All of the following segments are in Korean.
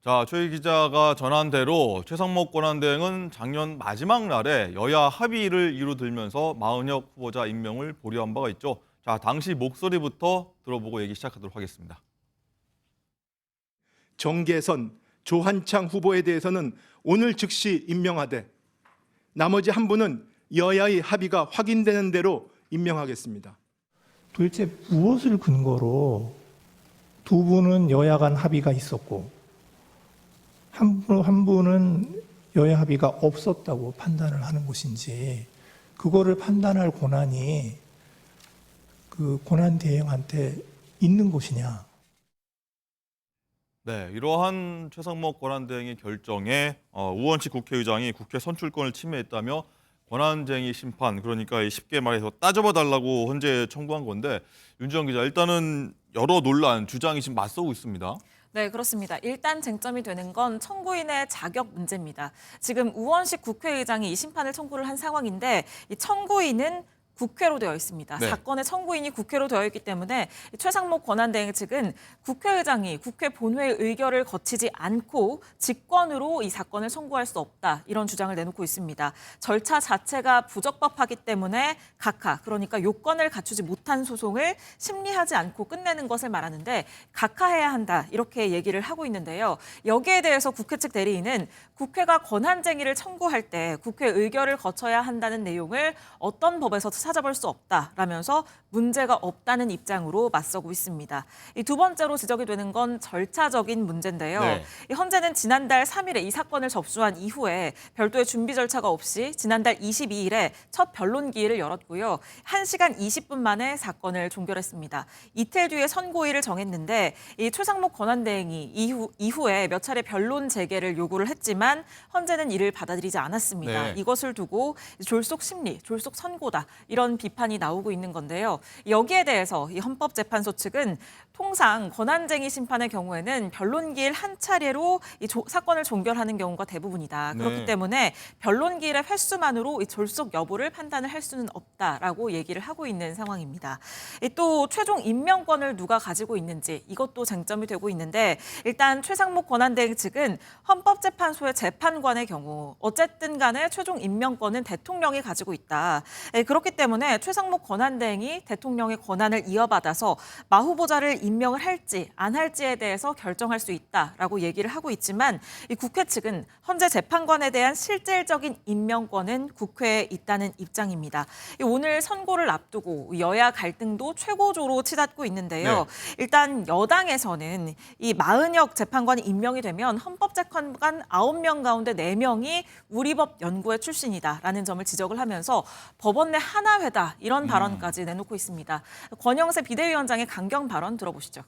자, 최희 기자가 전한 대로 최상목 권한대행은 작년 마지막 날에 여야 합의를 이루들면서 마은혁 후보자 임명을 보류한 바가 있죠. 자, 당시 목소리부터 들어보고 얘기 시작하도록 하겠습니다. 정계선, 조한창 후보에 대해서는 오늘 즉시 임명하되 나머지 한 분은 여야의 합의가 확인되는 대로 임명하겠습니다. 도대체 무엇을 근거로 두 분은 여야 간 합의가 있었고 한 분은 여야 합의가 없었다고 판단을 하는 것인지, 그거를 판단할 권한이 그 권한 대행한테 있는 것이냐. 네, 이러한 최상목 권한대행의 결정에 우원식 국회의장이 국회 선출권을 침해했다며 권한쟁의 심판, 그러니까 쉽게 말해서 따져봐 달라고 헌재에 청구한 건데, 윤지영 기자, 일단은 여러 논란, 주장이 지금 맞서고 있습니다. 네, 그렇습니다. 일단 쟁점이 되는 건 청구인의 자격 문제입니다. 지금 우원식 국회의장이 이 심판을 청구를 한 상황인데, 이 청구인은 국회로 되어 있습니다. 네. 사건의 청구인이 국회로 되어 있기 때문에 최상목 권한대행 측은 국회의장이 국회 본회의 의결을 거치지 않고 직권으로 이 사건을 청구할 수 없다, 이런 주장을 내놓고 있습니다. 절차 자체가 부적법하기 때문에 각하, 그러니까 요건을 갖추지 못한 소송을 심리하지 않고 끝내는 것을 말하는데 각하해야 한다, 이렇게 얘기를 하고 있는데요. 여기에 대해서 국회 측 대리인은 국회가 권한쟁의를 청구할 때 국회 의결을 거쳐야 한다는 내용을 어떤 법에서 찾아볼 수 없다라면서 문제가 없다는 입장으로 맞서고 있습니다. 이 두 번째로 지적이 되는 건 절차적인 문제인데요. 네. 이 헌재는 지난달 3일에 이 사건을 접수한 이후에 별도의 준비 절차가 없이 지난달 22일에 첫 변론 기일을 열었고요. 1시간 20분 만에 사건을 종결했습니다. 이틀 뒤에 선고일을 정했는데 이 최상목 권한대행이 이후에 몇 차례 변론 재개를 요구를 했지만 헌재는 이를 받아들이지 않았습니다. 네. 이것을 두고 졸속 심리, 졸속 선고다, 이런 비판이 나오고 있는 건데요. 여기에 대해서 이 헌법재판소 측은 통상 권한쟁의 심판의 경우에는 변론기일 한 차례로 이 사건을 종결하는 경우가 대부분이다. 그렇기 네. 때문에 변론기일의 횟수만으로 이 졸속 여부를 판단을 할 수는 없다라고 얘기를 하고 있는 상황입니다. 또 최종 임명권을 누가 가지고 있는지, 이것도 쟁점이 되고 있는데, 일단 최상목 권한대행 측은 헌법재판소의 재판관의 경우 어쨌든 간에 최종 임명권은 대통령이 가지고 있다. 그렇기 때문에 최상목 권한대행이 대통령의 권한을 이어받아서 마 후보자를 임명을 할지 안 할지에 대해서 결정할 수 있다라고 얘기를 하고 있지만, 이 국회 측은 헌재 재판관에 대한 실질적인 임명권은 국회에 있다는 입장입니다. 오늘 선고를 앞두고 여야 갈등도 최고조로 치닫고 있는데요. 네. 일단 여당에서는 이 마은혁 재판관이 임명이 되면 헌법재판관 9명 가운데 4명이 우리 법 연구회 출신이다라는 점을 지적을 하면서 법원 내 하나회다, 이런 발언까지 내놓고 있습니다. 권영세 비대위원장의 강경 발언 들어보시죠.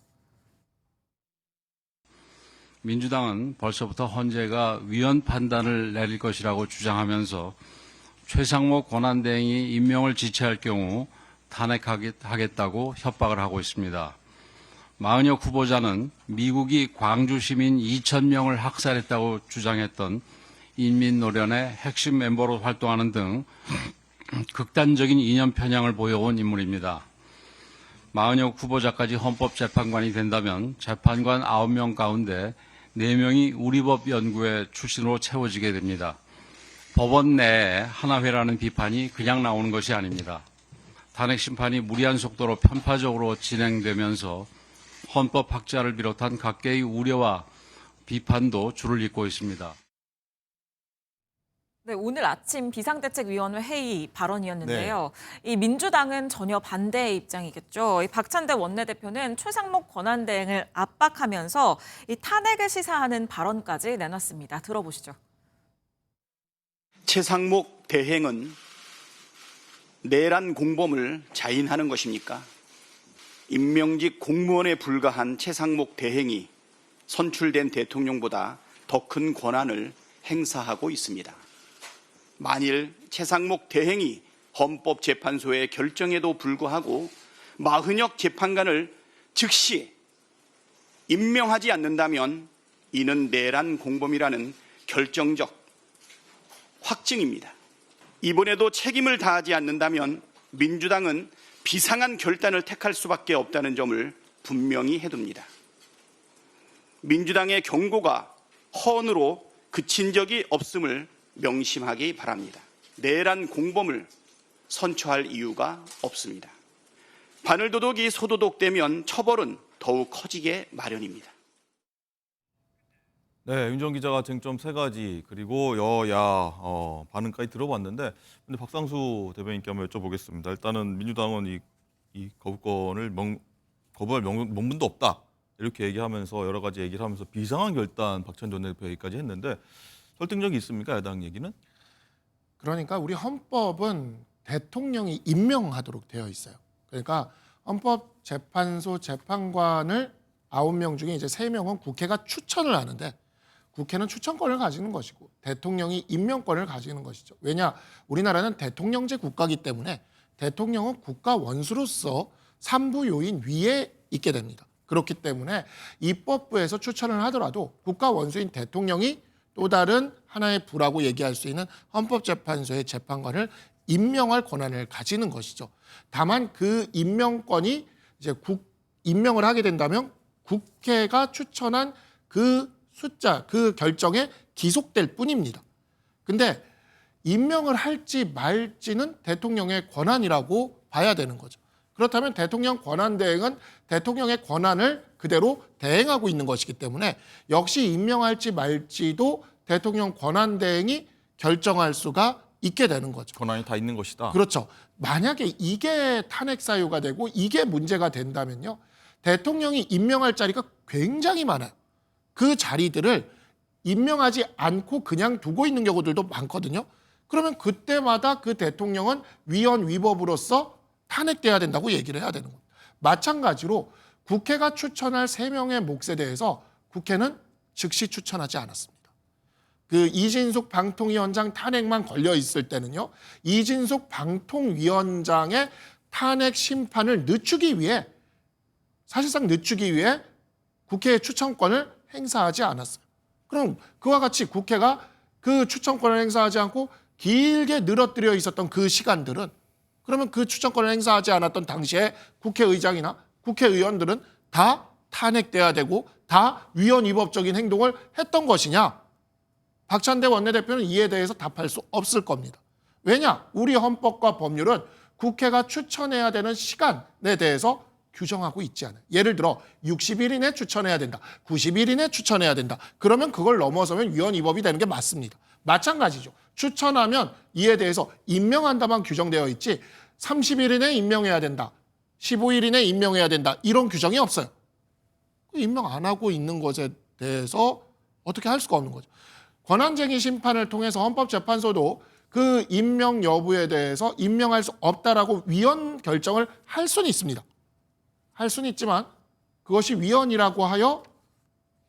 민주당은 벌써부터 헌재가 위헌 판단을 내릴 것이라고 주장하면서 최상목 권한대행이 임명을 지체할 경우 탄핵하겠다고 협박을 하고 있습니다. 마은혁 후보자는 미국이 광주 시민 2,000명을 학살했다고 주장했던 인민노련의 핵심 멤버로 활동하는 등 극단적인 이념 편향을 보여온 인물입니다. 마은혁 후보자까지 헌법재판관이 된다면 재판관 9명 가운데 4명이 우리법 연구회 출신으로 채워지게 됩니다. 법원 내에 하나회라는 비판이 그냥 나오는 것이 아닙니다. 탄핵 심판이 무리한 속도로 편파적으로 진행되면서 헌법학자를 비롯한 각계의 우려와 비판도 줄을 잇고 있습니다. 네, 오늘 아침 비상대책위원회 회의 발언이었는데요. 이 민주당은 전혀 반대의 입장이겠죠. 이 박찬대 원내대표는 최상목 권한대행을 압박하면서 이 탄핵을 시사하는 발언까지 내놨습니다. 들어보시죠. 최상목 대행은 내란 공범을 자인하는 것입니까? 임명직 공무원에 불과한 최상목 대행이 선출된 대통령보다 더 큰 권한을 행사하고 있습니다. 만일 최상목 대행이 헌법재판소의 결정에도 불구하고 마은혁 재판관을 즉시 임명하지 않는다면 이는 내란 공범이라는 결정적 확증입니다. 이번에도 책임을 다하지 않는다면 민주당은 비상한 결단을 택할 수밖에 없다는 점을 분명히 해둡니다. 민주당의 경고가 헌으로 그친 적이 없음을 명심하기 바랍니다. 내란 공범을 선처할 이유가 없습니다. 바늘도둑이 소도둑되면 처벌은 더욱 커지게 마련입니다. 네, 윤정 기자가 쟁점 세 가지 그리고 여야 반응까지 들어봤는데, 근데 박상수 대변인께 한번 여쭤보겠습니다. 일단은 민주당은 이 거부할 명분도 없다 이렇게 얘기하면서 여러 가지 얘기를 하면서 비상한 결단 박찬 전 대표 얘기까지 했는데 설득력이 있습니까, 야당 얘기는? 그러니까 우리 헌법은 대통령이 임명하도록 되어 있어요. 그러니까 헌법재판소 재판관을 9명 중에 이제 3명은 국회가 추천을 하는데, 국회는 추천권을 가지는 것이고 대통령이 임명권을 가지는 것이죠. 왜냐? 우리나라는 대통령제 국가이기 때문에 대통령은 국가 원수로서 삼부 요인 위에 있게 됩니다. 그렇기 때문에 입법부에서 추천을 하더라도 국가 원수인 대통령이 또 다른 하나의 부라고 얘기할 수 있는 헌법재판소의 재판관을 임명할 권한을 가지는 것이죠. 다만 그 임명권이 이제 임명을 하게 된다면 국회가 추천한 그 숫자, 그 결정에 기속될 뿐입니다. 근데 임명을 할지 말지는 대통령의 권한이라고 봐야 되는 거죠. 그렇다면 대통령 권한 대행은 대통령의 권한을 그대로 대행하고 있는 것이기 때문에 역시 임명할지 말지도 대통령 권한 대행이 결정할 수가 있게 되는 거죠. 권한이 다 있는 것이다. 그렇죠. 만약에 이게 탄핵 사유가 되고 이게 문제가 된다면요, 대통령이 임명할 자리가 굉장히 많아요. 그 자리들을 임명하지 않고 그냥 두고 있는 경우들도 많거든요. 그러면 그때마다 그 대통령은 위헌 위법으로서 탄핵돼야 된다고 얘기를 해야 되는 겁니다. 마찬가지로 국회가 추천할 3명의 몫에 대해서 국회는 즉시 추천하지 않았습니다. 그 이진숙 방통위원장 탄핵만 걸려 있을 때는요, 이진숙 방통위원장의 탄핵 심판을 늦추기 위해, 사실상 늦추기 위해 국회의 추천권을 행사하지 않았어요. 그럼 그와 같이 국회가 그 추천권을 행사하지 않고 길게 늘어뜨려 있었던 그 시간들은, 그러면 그 추천권을 행사하지 않았던 당시에 국회의장이나 국회의원들은 다 탄핵돼야 되고 다 위헌 위법적인 행동을 했던 것이냐? 박찬대 원내대표는 이에 대해서 답할 수 없을 겁니다. 왜냐? 우리 헌법과 법률은 국회가 추천해야 되는 시간에 대해서 규정하고 있지 않아요. 예를 들어 60일 이내 추천해야 된다. 90일 이내 추천해야 된다. 그러면 그걸 넘어서면 위헌 위법이 되는 게 맞습니다. 마찬가지죠. 추천하면 이에 대해서 임명한다만 규정되어 있지 30일 이내 임명해야 된다. 15일 이내 임명해야 된다. 이런 규정이 없어요. 임명 안 하고 있는 것에 대해서 어떻게 할 수가 없는 거죠. 권한쟁의 심판을 통해서 헌법재판소도 그 임명 여부에 대해서 임명할 수 없다라고 위헌 결정을 할 수는 있습니다. 할 수는 있지만 그것이 위헌이라고 하여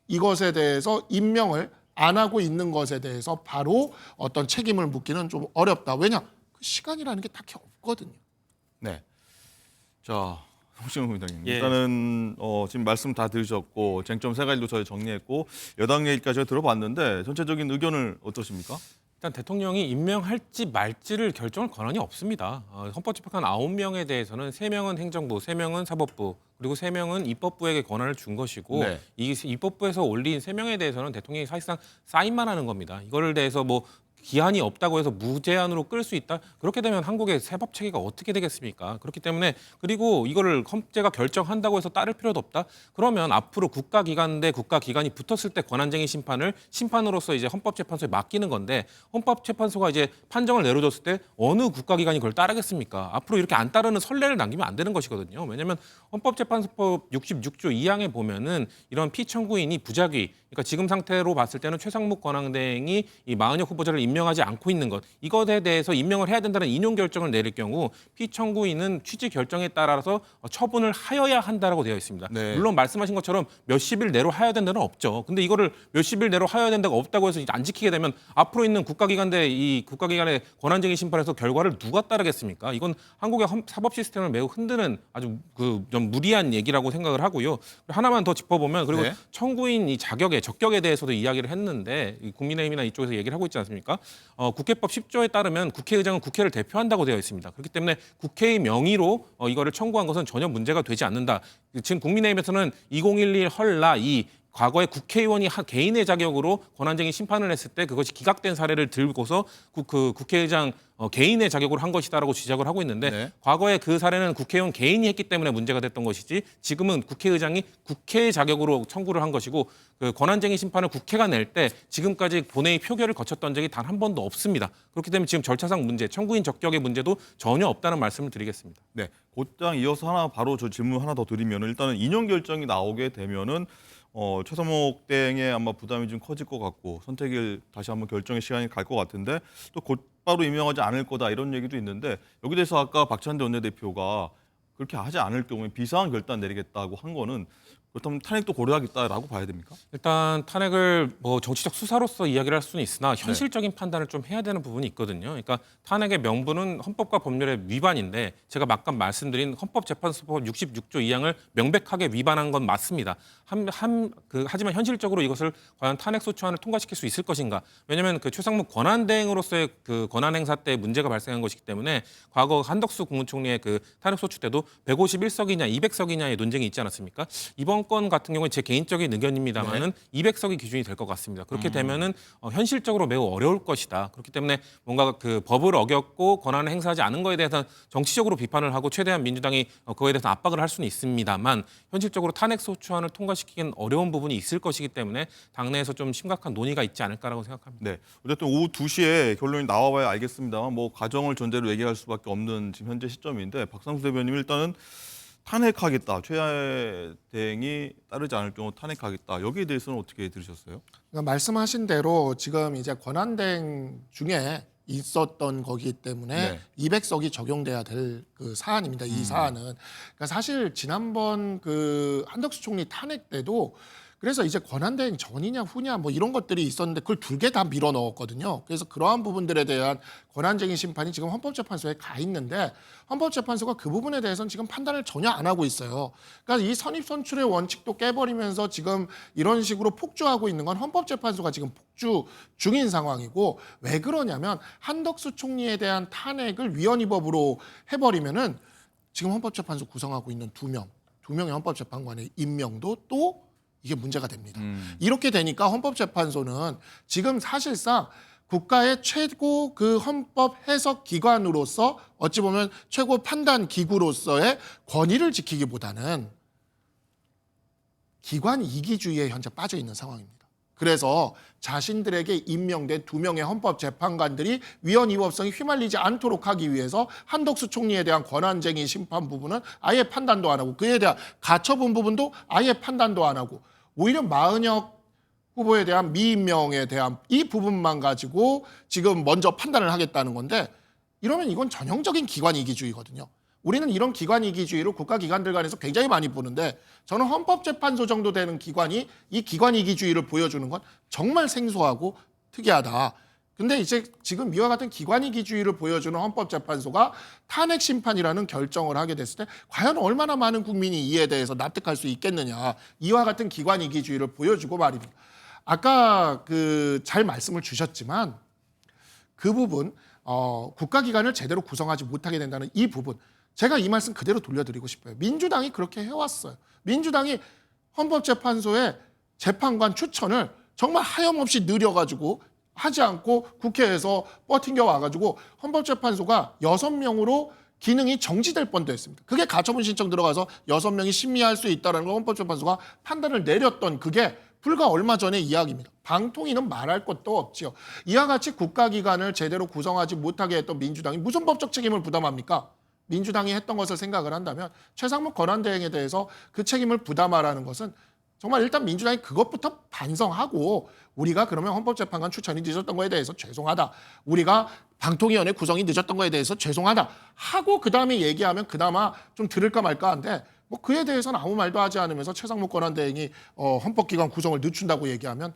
이것에 대해서 임명을 안 하고 있는 것에 대해서 바로 어떤 책임을 묻기는 좀 어렵다. 왜냐? 그 시간이라는 게 딱히 없거든요. 네. 자, 홍신호 의장님. 예. 일단은 지금 말씀 다 들으셨고 쟁점 세 가지로 저희 정리했고 여당 얘기까지 들어봤는데 전체적인 의견을 어떠십니까? 일단 대통령이 임명할지 말지를 결정할 권한이 없습니다. 헌법재판관 9명에 대해서는 3명은 행정부, 3명은 사법부, 그리고 3명은 입법부에게 권한을 준 것이고 네. 이 입법부에서 올린 3명에 대해서는 대통령이 사실상 사인만 하는 겁니다. 이거를 대해서 뭐 기한이 없다고 해서 무제한으로 끌 수 있다? 그렇게 되면 한국의 세법 체계가 어떻게 되겠습니까? 그렇기 때문에, 그리고 이거를 헌재가 결정한다고 해서 따를 필요도 없다? 그러면 앞으로 국가기관 대 국가기관이 붙었을 때 권한쟁의 심판을 심판으로서 이제 헌법재판소에 맡기는 건데, 헌법재판소가 이제 판정을 내려줬을 때 어느 국가기관이 그걸 따르겠습니까? 앞으로 이렇게 안 따르는 선례를 남기면 안 되는 것이거든요. 왜냐하면 헌법재판소법 66조 2항에 보면은 이런 피청구인이 부작위, 그러니까 지금 상태로 봤을 때는 최상목 권한대행이 이 마은혁 후보자를 임명하지 않고 있는 것, 이것에 대해서 임명을 해야 된다는 인용 결정을 내릴 경우 피청구인은 취지 결정에 따라서 처분을 하여야 한다라고 되어 있습니다. 네. 물론 말씀하신 것처럼 몇십 일 내로 하여야 된다는 없죠. 근데 이거를 몇십 일 내로 하여야 된다고 없다고 해서 안 지키게 되면 앞으로 있는 국가기관 대 이 국가기관의 권한쟁의 심판에서 결과를 누가 따르겠습니까? 이건 한국의 사법 시스템을 매우 흔드는 아주 좀 무리한 얘기라고 생각을 하고요. 하나만 더 짚어보면, 그리고 네. 청구인 이 자격에 적격에 대해서도 이야기를 했는데 국민의힘이나 이쪽에서 얘기를 하고 있지 않습니까? 국회법 10조에 따르면 국회의장은 국회를 대표한다고 되어 있습니다. 그렇기 때문에 국회의 명의로 이거를 청구한 것은 전혀 문제가 되지 않는다. 지금 국민의힘에서는 2011 헐라 이 과거에 국회의원이 개인의 자격으로 권한쟁의 심판을 했을 때 그것이 기각된 사례를 들고서 그 국회의장 개인의 자격으로 한 것이다라고 지적을 하고 있는데 네. 과거에 그 사례는 국회의원 개인이 했기 때문에 문제가 됐던 것이지 지금은 국회의장이 국회의 자격으로 청구를 한 것이고 그 권한쟁의 심판을 국회가 낼 때 지금까지 본회의 표결을 거쳤던 적이 단 한 번도 없습니다. 그렇기 때문에 지금 절차상 문제, 청구인 적격의 문제도 전혀 없다는 말씀을 드리겠습니다. 네, 곧장 이어서 하나 바로 저 질문 하나 더 드리면 일단은 인용 결정이 나오게 되면은 최상목 대행의 아마 부담이 좀 커질 것 같고 선택을 다시 한번 결정의 시간이 갈 것 같은데 또 곧바로 임명하지 않을 거다 이런 얘기도 있는데 여기 대해서 아까 박찬대 원내대표가 그렇게 하지 않을 경우에 비상한 결단 내리겠다고 한 거는 그렇다면 탄핵도 고려하겠다라고 봐야 됩니까? 일단 탄핵을 뭐 정치적 수사로서 이야기를 할 수는 있으나 현실적인 판단을 좀 해야 되는 부분이 있거든요. 그러니까 탄핵의 명분은 헌법과 법률의 위반인데 제가 아까 말씀드린 헌법재판소법 66조 2항을 명백하게 위반한 건 맞습니다. 하지만 현실적으로 이것을 과연 탄핵 소추안을 통과시킬 수 있을 것인가? 왜냐하면 그 최상목 권한대행으로서의 그 권한 행사 때 문제가 발생한 것이기 때문에 과거 한덕수 국무총리의 그 탄핵 소추 때도 151석이냐 200석이냐의 논쟁이 있지 않았습니까? 이번 건 같은 경우에 제 개인적인 의견입니다만은 200석이 기준이 될 것 같습니다. 그렇게 되면은 현실적으로 매우 어려울 것이다. 그렇기 때문에 뭔가 그 법을 어겼고 권한을 행사하지 않은 거에 대해서 정치적으로 비판을 하고 최대한 민주당이 그거에 대해서 압박을 할 수는 있습니다만 현실적으로 탄핵 소추안을 통과시키기는 어려운 부분이 있을 것이기 때문에 당내에서 좀 심각한 논의가 있지 않을까라고 생각합니다. 네, 어쨌든 오후 2시에 결론이 나와봐야 알겠습니다만 뭐 가정을 전제로 얘기할 수밖에 없는 지금 현재 시점인데 박상수 대변인 일단은 탄핵하겠다. 최하 대행이 따르지 않을 경우 탄핵하겠다. 여기에 대해서는 어떻게 들으셨어요? 그러니까 말씀하신 대로 지금 이제 권한대행 중에 있었던 거기 때문에 네. 200석이 적용돼야 될 그 사안입니다. 이 사안은. 그러니까 사실 지난번 그 한덕수 총리 탄핵 때도 그래서 이제 권한대행 전이냐 후냐 뭐 이런 것들이 있었는데 그걸 두 개 다 밀어 넣었거든요. 그래서 그러한 부분들에 대한 권한쟁의 심판이 지금 헌법재판소에 가 있는데 헌법재판소가 그 부분에 대해서는 지금 판단을 전혀 안 하고 있어요. 그러니까 이 선입선출의 원칙도 깨버리면서 지금 이런 식으로 폭주하고 있는 건 헌법재판소가 지금 폭주 중인 상황이고 왜 그러냐면 한덕수 총리에 대한 탄핵을 위헌위법으로 해버리면은 지금 헌법재판소 구성하고 있는 두 명의 헌법재판관의 임명도 또 이게 문제가 됩니다. 이렇게 되니까 헌법재판소는 지금 사실상 국가의 최고 그 헌법 해석 기관으로서 어찌 보면 최고 판단 기구로서의 권위를 지키기보다는 기관 이기주의에 현재 빠져 있는 상황입니다. 그래서 자신들에게 임명된 두 명의 헌법재판관들이 위헌위법성이 휘말리지 않도록 하기 위해서 한덕수 총리에 대한 권한쟁의 심판 부분은 아예 판단도 안 하고 그에 대한 가처분 부분도 아예 판단도 안 하고 오히려 마은혁 후보에 대한 미임명에 대한 이 부분만 가지고 지금 먼저 판단을 하겠다는 건데 이러면 이건 전형적인 기관 이기주의거든요. 우리는 이런 기관 이기주의를 국가기관들 간에서 굉장히 많이 보는데 저는 헌법재판소 정도 되는 기관이 이 기관 이기주의를 보여주는 건 정말 생소하고 특이하다. 근데 이제 지금 이와 같은 기관 이기주의를 보여주는 헌법재판소가 탄핵 심판이라는 결정을 하게 됐을 때 과연 얼마나 많은 국민이 이에 대해서 납득할 수 있겠느냐. 이와 같은 기관 이기주의를 보여주고 말입니다. 아까 그 잘 말씀을 주셨지만 그 부분 국가기관을 제대로 구성하지 못하게 된다는 이 부분 제가 이 말씀 그대로 돌려드리고 싶어요. 민주당이 그렇게 해왔어요. 민주당이 헌법재판소의 재판관 추천을 정말 하염없이 느려가지고 하지 않고 국회에서 버팅겨 와가지고 헌법재판소가 6명으로 기능이 정지될 뻔도 했습니다. 그게 가처분 신청 들어가서 6명이 심의할 수 있다는 걸 헌법재판소가 판단을 내렸던 그게 불과 얼마 전의 이야기입니다. 방통위는 말할 것도 없지요. 이와 같이 국가기관을 제대로 구성하지 못하게 했던 민주당이 무슨 법적 책임을 부담합니까? 민주당이 했던 것을 생각을 한다면 최상목 권한대행에 대해서 그 책임을 부담하라는 것은 정말 일단 민주당이 그것부터 반성하고 우리가 그러면 헌법재판관 추천이 늦었던 거에 대해서 죄송하다. 우리가 방통위원회 구성이 늦었던 거에 대해서 죄송하다. 하고 그다음에 얘기하면 그나마 좀 들을까 말까 한데 뭐 그에 대해서는 아무 말도 하지 않으면서 최상목 권한대행이 헌법기관 구성을 늦춘다고 얘기하면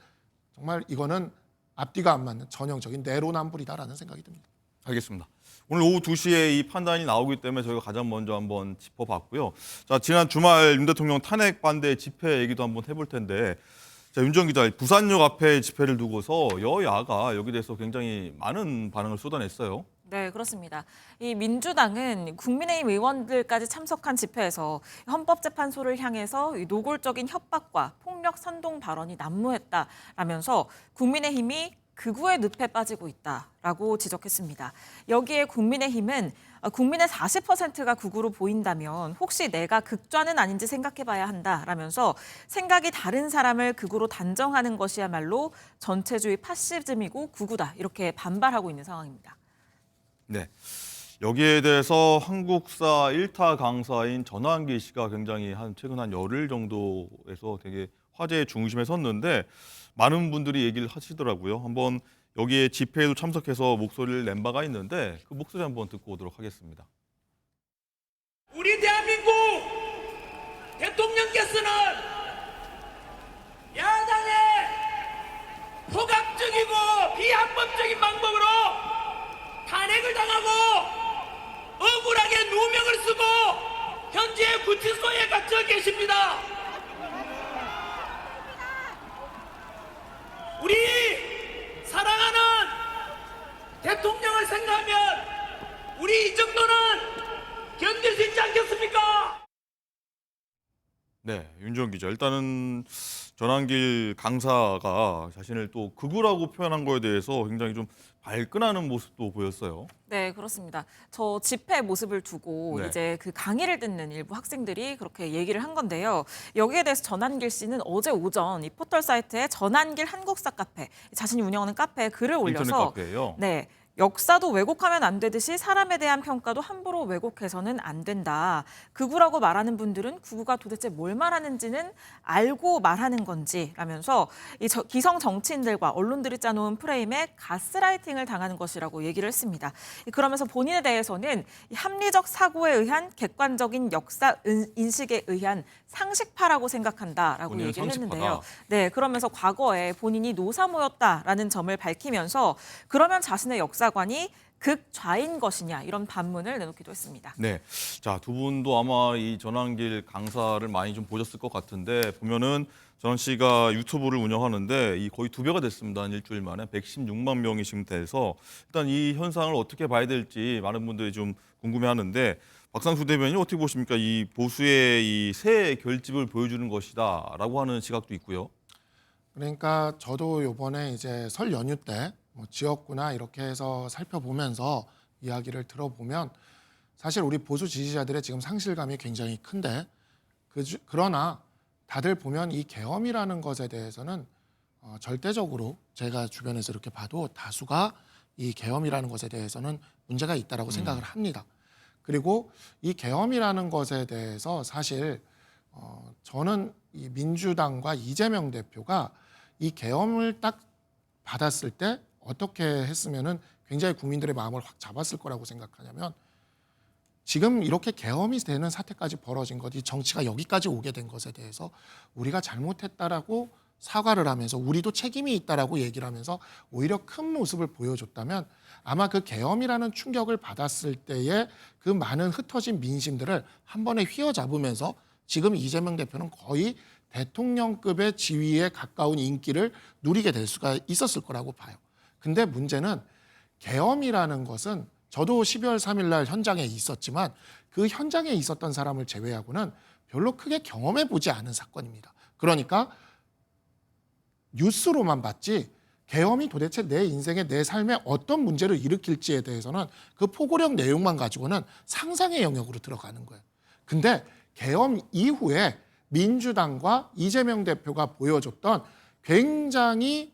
정말 이거는 앞뒤가 안 맞는 전형적인 내로남불이다라는 생각이 듭니다. 알겠습니다. 오늘 오후 2시에 이 판단이 나오기 때문에 저희가 가장 먼저 한번 짚어봤고요. 자, 지난 주말 윤 대통령 탄핵 반대 집회 얘기도 한번 해볼 텐데 자, 윤 전 기자, 부산역 앞에 집회를 두고서 여야가 여기 대해서 굉장히 많은 반응을 쏟아냈어요. 네, 그렇습니다. 이 민주당은 국민의힘 의원들까지 참석한 집회에서 헌법재판소를 향해서 이 노골적인 협박과 폭력 선동 발언이 난무했다라면서 국민의힘이 극우의 늪에 빠지고 있다라고 지적했습니다. 여기에 국민의힘은 국민의 40%가 극우로 보인다면 혹시 내가 극좌는 아닌지 생각해봐야 한다라면서 생각이 다른 사람을 극우로 단정하는 것이야말로 전체주의 파시즘이고 극우다 이렇게 반발하고 있는 상황입니다. 네. 여기에 대해서 한국사 1타 강사인 전환길 씨가 굉장히 최근 한 열흘 정도에서 되게 화제의 중심에 섰는데 많은 분들이 얘기를 하시더라고요. 한번 여기에 집회에도 참석해서 목소리를 낸 바가 있는데 그 목소리 한번 듣고 오도록 하겠습니다. 우리 대한민국 대통령께서는 야당의 포괄적이고 비합법적인 방법으로 탄핵을 당하고 억울하게 누명을 쓰고 현재 구치소에 갇혀 계십니다. 우리 사랑하는 대통령을 생각하면 우리 이 정도는 견딜 수 있지 않겠습니까? 네, 윤지원 기자. 일단은 전환길 강사가 자신을 또 극우라고 표현한 거에 대해서 굉장히 좀 발끈하는 모습도 보였어요. 네, 그렇습니다. 저 집회 모습을 두고 네. 이제 그 강의를 듣는 일부 학생들이 그렇게 얘기를 한 건데요. 여기에 대해서 전환길 씨는 어제 오전 이 포털 사이트에 전환길 한국사 카페, 자신이 운영하는 카페에 글을 인터넷 올려서 카페예요. 네. 역사도 왜곡하면 안 되듯이 사람에 대한 평가도 함부로 왜곡해서는 안 된다. 극우라고 말하는 분들은 극우가 도대체 뭘 말하는지는 알고 말하는 건지라면서 이 기성 정치인들과 언론들이 짜놓은 프레임에 가스라이팅을 당하는 것이라고 얘기를 했습니다. 그러면서 본인에 대해서는 이 합리적 사고에 의한 객관적인 역사 인식에 의한 상식파라고 생각한다라고 본인은 얘기를 상식파다. 했는데요. 네, 그러면서 과거에 본인이 노사모였다라는 점을 밝히면서 그러면 자신의 역사관이 극좌인 것이냐 이런 반문을 내놓기도 했습니다. 네, 자, 두 분도 아마 이 전환길 강사를 많이 좀 보셨을 것 같은데 보면은 전환 씨가 유튜브를 운영하는데 이 거의 2배가 됐습니다. 한 일주일 만에 116만 명이 지금 돼서 일단 이 현상을 어떻게 봐야 될지 많은 분들이 좀 궁금해하는데 박상수 대변인 어떻게 보십니까? 이 보수의 이 새 결집을 보여주는 것이다라고 하는 시각도 있고요. 그러니까 저도 이번에 이제 설 연휴 때 뭐 지역구나 이렇게 해서 살펴보면서 이야기를 들어보면 사실 우리 보수 지지자들의 지금 상실감이 굉장히 큰데 그러나 다들 보면 이 계엄이라는 것에 대해서는 절대적으로 제가 주변에서 이렇게 봐도 다수가 이 계엄이라는 것에 대해서는 문제가 있다라고 생각을 합니다. 그리고 이 계엄이라는 것에 대해서 사실 저는 이 민주당과 이재명 대표가 이 계엄을 딱 받았을 때 어떻게 했으면은 굉장히 국민들의 마음을 확 잡았을 거라고 생각하냐면 지금 이렇게 계엄이 되는 사태까지 벌어진 것, 이 정치가 여기까지 오게 된 것에 대해서 우리가 잘못했다라고 사과를 하면서 우리도 책임이 있다라고 얘기를 하면서 오히려 큰 모습을 보여줬다면 아마 그 계엄이라는 충격을 받았을 때의 그 많은 흩어진 민심들을 한 번에 휘어잡으면서 지금 이재명 대표는 거의 대통령급의 지위에 가까운 인기를 누리게 될 수가 있었을 거라고 봐요. 근데 문제는 계엄이라는 것은 저도 12월 3일 날 현장에 있었지만 그 현장에 있었던 사람을 제외하고는 별로 크게 경험해 보지 않은 사건입니다. 그러니까 뉴스로만 봤지 계엄이 도대체 내 인생에 내 삶에 어떤 문제를 일으킬지에 대해서는 그 포고령 내용만 가지고는 상상의 영역으로 들어가는 거예요. 근데 계엄 이후에 민주당과 이재명 대표가 보여줬던 굉장히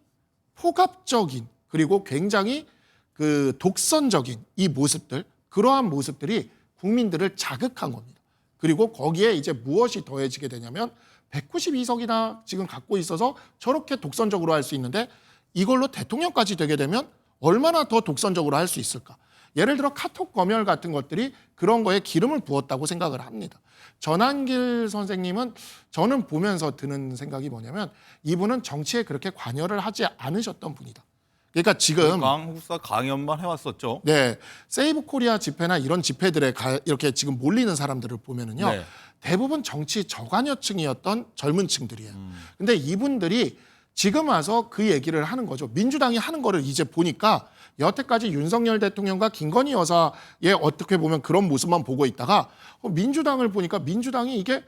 폭압적인 그리고 굉장히 그 독선적인 이 모습들, 그러한 모습들이 국민들을 자극한 겁니다. 그리고 거기에 이제 무엇이 더해지게 되냐면 192석이나 지금 갖고 있어서 저렇게 독선적으로 할 수 있는데 이걸로 대통령까지 되게 되면 얼마나 더 독선적으로 할 수 있을까? 예를 들어 카톡 검열 같은 것들이 그런 거에 기름을 부었다고 생각을 합니다. 전환길 선생님은 저는 보면서 드는 생각이 뭐냐면 이분은 정치에 그렇게 관여를 하지 않으셨던 분이다. 그러니까 지금 한국사 강연만 해왔었죠. 네, 세이브 코리아 집회나 이런 집회들에 이렇게 지금 몰리는 사람들을 보면은요, 네. 대부분 정치 저관여층이었던 젊은 층들이에요. 근데 이분들이 지금 와서 그 얘기를 하는 거죠. 민주당이 하는 거를 이제 보니까 여태까지 윤석열 대통령과 김건희 여사의 어떻게 보면 그런 모습만 보고 있다가 민주당을 보니까 민주당이 이게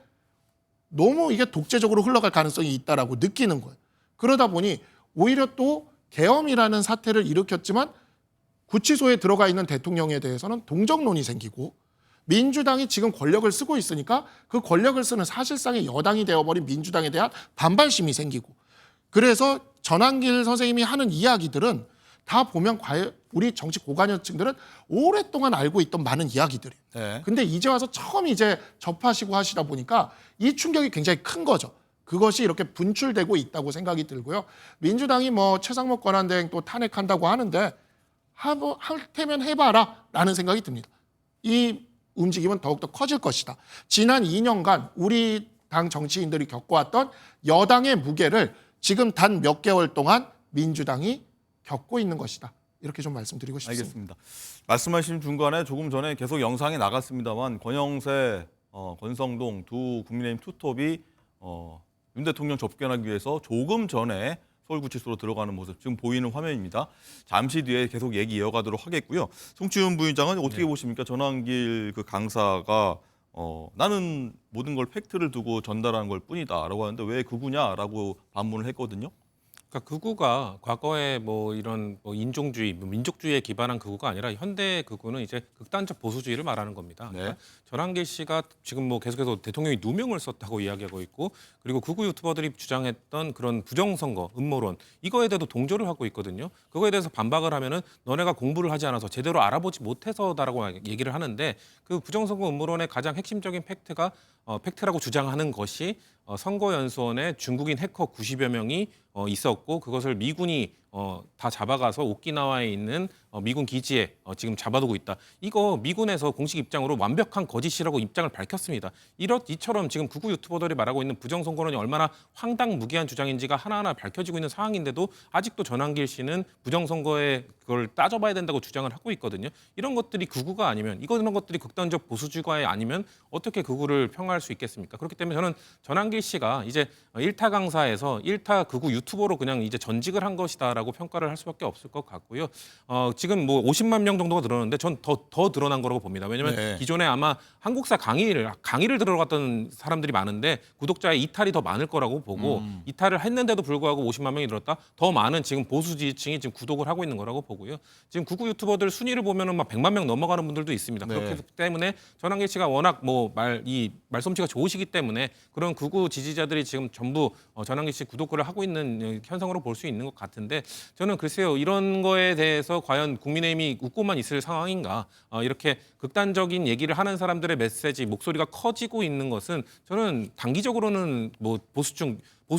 너무 이게 독재적으로 흘러갈 가능성이 있다라고 느끼는 거예요. 그러다 보니 오히려 또 계엄이라는 사태를 일으켰지만 구치소에 들어가 있는 대통령에 대해서는 동정론이 생기고 민주당이 지금 권력을 쓰고 있으니까 그 권력을 쓰는 사실상의 여당이 되어버린 민주당에 대한 반발심이 생기고 그래서 전한길 선생님이 하는 이야기들은 다 보면 과연 우리 정치 고관여층들은 오랫동안 알고 있던 많은 이야기들이에요. 네. 근데 이제 와서 처음 이제 접하시고 하시다 보니까 이 충격이 굉장히 큰 거죠. 그것이 이렇게 분출되고 있다고 생각이 들고요. 민주당이 뭐 최상목 권한대행 또 탄핵한다고 하는데 할 테면 해봐라 라는 생각이 듭니다. 이 움직임은 더욱더 커질 것이다. 지난 2년간 우리 당 정치인들이 겪어왔던 여당의 무게를 지금 단 몇 개월 동안 민주당이 겪고 있는 것이다. 이렇게 좀 말씀드리고 싶습니다. 알겠습니다. 말씀하신 중간에 조금 전에 계속 영상이 나갔습니다만 권영세, 권성동 두 국민의힘 투톱이 윤 대통령 접견하기 위해서 조금 전에 서울구치소로 들어가는 모습 지금 보이는 화면입니다. 잠시 뒤에 계속 얘기 이어가도록 하겠고요. 송치훈 부위장은 어떻게 보십니까? 전한길 그 강사가 나는 모든 걸 팩트를 두고 전달하는 걸 뿐이다라고 하는데 왜 극우냐라고 반문을 했거든요. 그러니까 극우가 과거에 뭐 이런 뭐 인종주의, 민족주의에 기반한 극우가 아니라 현대 극우는 이제 극단적 보수주의를 말하는 겁니다. 그러니까 전한길 씨가 지금 뭐 계속해서 대통령이 누명을 썼다고 이야기하고 있고 그리고 극우 유튜버들이 주장했던 그런 부정선거, 음모론 이거에 대해서 동조를 하고 있거든요. 그거에 대해서 반박을 하면은 너네가 공부를 하지 않아서 제대로 알아보지 못해서다라고 얘기를 하는데 그 부정선거 음모론의 가장 핵심적인 팩트가 팩트라고 주장하는 것이 선거연수원에 중국인 해커 90여 명이 있었고 그것을 미군이 다 잡아가서 오키나와에 있는 미군 기지에 지금 잡아두고 있다. 이거 미군에서 공식 입장으로 완벽한 거짓이라고 입장을 밝혔습니다. 이처럼 지금 극우 유튜버들이 말하고 있는 부정선거론이 얼마나 황당무계한 주장인지가 하나하나 밝혀지고 있는 상황인데도 아직도 전한길 씨는 부정선거에 그걸 따져봐야 된다고 주장을 하고 있거든요. 이런 것들이 극우가 아니면 이런 것들이 극단적 보수주의가 아니면 어떻게 극우를 평가할 수 있겠습니까? 그렇기 때문에 저는 전한길 씨가 이제 일타 강사에서 일타 극우 유튜버로 그냥 이제 전직을 한 것이다라고 평가를 할 수밖에 없을 것 같고요. 지금 뭐 50만 명 정도가 늘었는데 전 더 늘어난 거라고 봅니다. 왜냐하면 기존에 아마 한국사 강의를 들어갔던 사람들이 많은데 구독자의 이탈이 더 많을 거라고 보고 이탈을 했는데도 불구하고 50만 명이 늘었다. 더 많은 지금 보수 지지층이 지금 구독을 하고 있는 거라고 보고요. 지금 극우 유튜버들 순위를 보면은 막 100만 명 넘어가는 분들도 있습니다. 그렇기 때문에 전한길 씨가 워낙 뭐 말솜씨가 좋으시기 때문에 그런 극우 지지자들이 지금 전부 전한길 씨 구독을 하고 있는 현상으로 볼 수 있는 것 같은데 저는 글쎄요 이런 거에 대해서 과연 국민의힘이 웃고만 있을 상황인가 이렇게 극단적인 얘기를 하는 사람들의 메시지 목소리가 커지고 있는 것은 저는 단기적으로는 뭐 보수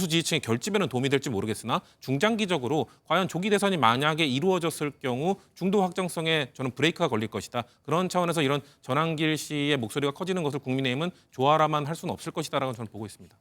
지지층의 결집에는 도움이 될지 모르겠으나 중장기적으로 과연 조기 대선이 만약에 이루어졌을 경우 중도 확정성에 저는 브레이크가 걸릴 것이다. 그런 차원에서 이런 전한길 씨의 목소리가 커지는 것을 국민의힘은 좋아라만 할 수는 없을 것이다라고 저는 보고 있습니다.